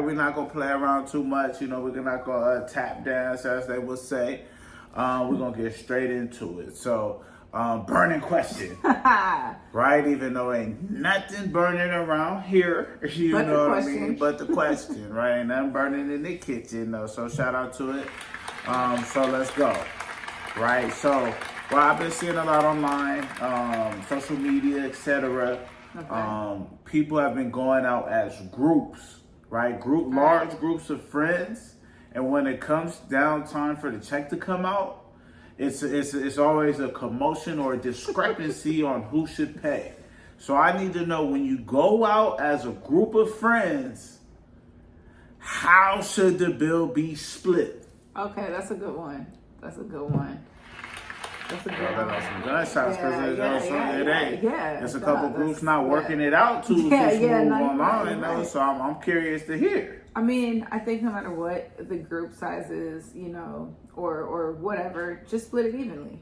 We're not gonna play around too much. You know, we're not gonna tap dance, as they would say. We're gonna get straight into it. So, burning question, right? Even though ain't nothing burning around here, you but know what I mean? But the question, right? Ain't nothing burning in the kitchen, though. So shout out to it. So let's go, right? So, well, I've been seeing a lot online, social media, etc. Okay. People have been going out as groups, right? Large groups of friends, and when it comes down time for the check to come out, it's always a commotion or a discrepancy on who should pay. So I need to know, when you go out as a group of friends, how should the bill be split? Okay, that's a good one. That's a good one. That's a good one. That's some gunshots, because there's a couple groups not working it out too smooth online, though. So I'm curious to hear. I mean, I think no matter what the group size is, you know, or whatever, just split it evenly.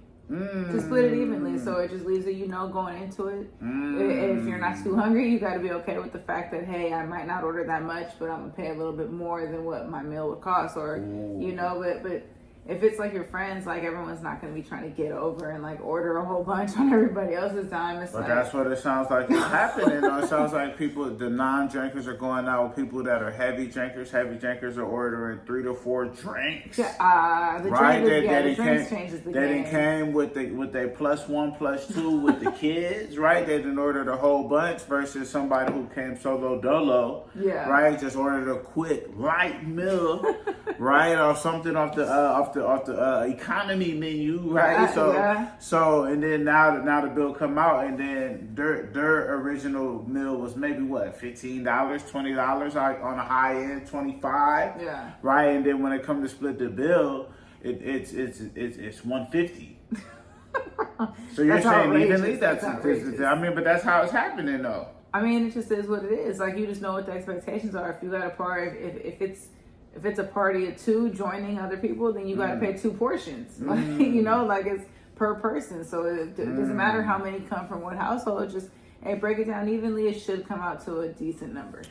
Just split it evenly, so it just leaves it, you know, going into it. If you're not too hungry, you got to be okay with the fact that, hey, I might not order that much, but I'm gonna pay a little bit more than what my meal would cost, or you know, but if it's like your friends, like everyone's not going to be trying to get over and like order a whole bunch on everybody else's time. It's but that's what it sounds like is happening. It sounds like the non-drinkers are going out with people that are heavy drinkers. Heavy drinkers are ordering 3 to 4 drinks. The drinks changes the game. They done came with they +1, +2 with the kids, right? They done ordered a whole bunch versus somebody who came solo dolo, right? Just ordered a quick light meal, right, or something off the economy menu, right? So and then now the bill come out, and then their original meal was maybe what, $15, $20, like on the high end, 25, right? And then when it comes to split the bill, it's $150. So you're saying evenly? That's outrageous. I mean, but that's how it's happening, though. I mean, it just is what it is. Like, you just know what the expectations are. If you got a part, if it's a party of 2 joining other people, then you got to pay 2 portions. Like, you know, like it's per person. So it doesn't matter how many come from what household. Just, hey, break it down evenly. It should come out to a decent number.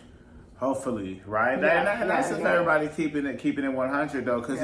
Hopefully, right? That's if everybody keeping it 100, though. Because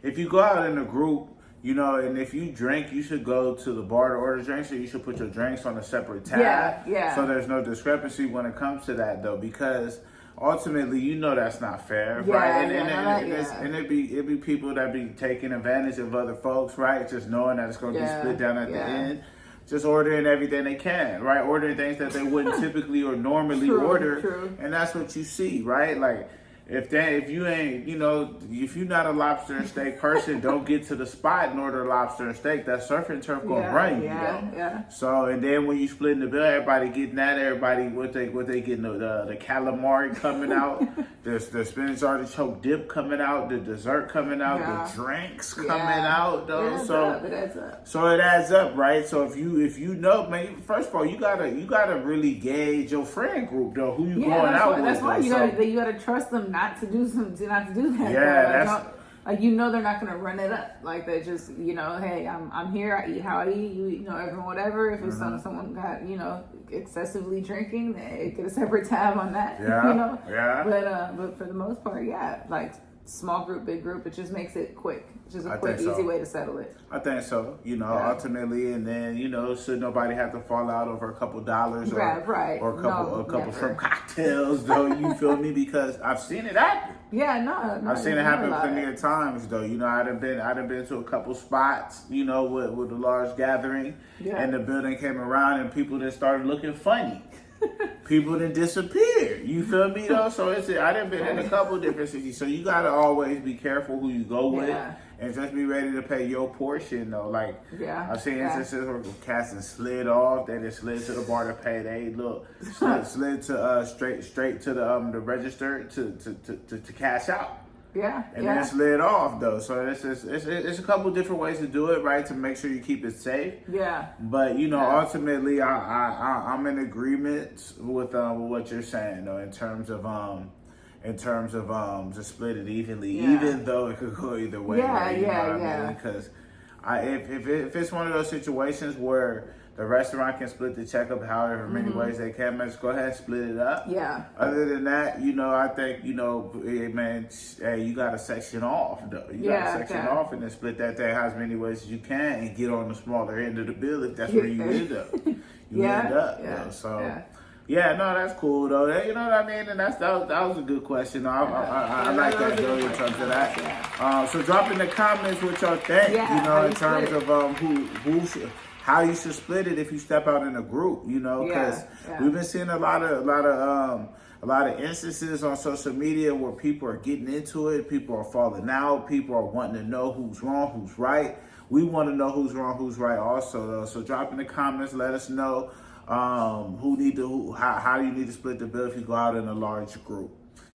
if you go out in a group, you know, and if you drink, you should go to the bar to order drinks, or you should put your drinks on a separate tab. So there's no discrepancy when it comes to that, though, because ultimately, you know that's not fair, right? And it be people that be taking advantage of other folks, right? Just knowing that it's going to be split down at the end. Just ordering everything they can, right? Ordering things that they wouldn't typically or normally order. And that's what you see, right? Like, if you ain't, you know, if you're not a lobster and steak person, don't get to the spot and order lobster and steak. That surf and turf gonna run you, So, and then when you splitting the bill, everybody getting that. Everybody what they getting, the calamari coming out, the spinach artichoke dip coming out, the dessert coming out, the drinks coming out, though. It adds up. So it adds up, right? So if you know, man, first of all, you gotta really gauge your friend group, though. Who you going out with? That's why you gotta trust them not to do that. Like, you know, they're not gonna run it up. Like, they just, you know, hey, I'm here. I eat how I eat. You know, everyone, whatever. If it's someone got, you know, excessively drinking, they get a separate tab on that. You know. But for the most part, like small group, big group, it just makes it quick. It's just a quick, easy way to settle it. I think so. You know, ultimately, and then, you know, should nobody have to fall out over a couple dollars or a couple shrimp cocktails, though. You feel me? Because I've seen it happen. I've seen it happen plenty of times, though. You know, I'd have been to a couple spots, you know, with a large gathering, and the building came around and people then started looking funny. People then disappeared. You feel me, though? So I done been in a couple different cities. So you gotta always be careful who you go with, and just be ready to pay your portion, though. Like, I've seen instances where cats and slid off. They just slid to the bar to pay. They slid to straight to the register to cash out. And then slid off, though. So it's a couple different ways to do it, right? To make sure you keep it safe. But, you know, ultimately, I'm in agreement with what you're saying, though, in terms of just split it evenly, even though it could go either way. Because if it's one of those situations where The restaurant can split the check up however many ways they can. Man, just go ahead and split it up. Yeah. Other than that, you know, I think, you know, man, hey, you got to section off, though. You got to section off and then split that thing as many ways as you can and get on the smaller end of the bill if that's where you end up. You end up, though. So, yeah, no, that's cool, though. You know what I mean? And that was a good question. I like that, though, in terms of that. So drop in the comments what y'all think, you know, in terms of who should, how you should split it if you step out in a group, you know, because we've been seeing a lot of instances on social media where people are getting into it, people are falling out, people are wanting to know who's wrong, who's right. We want to know who's wrong, who's right also, though. So drop in the comments, let us know how do you need to split the bill if you go out in a large group.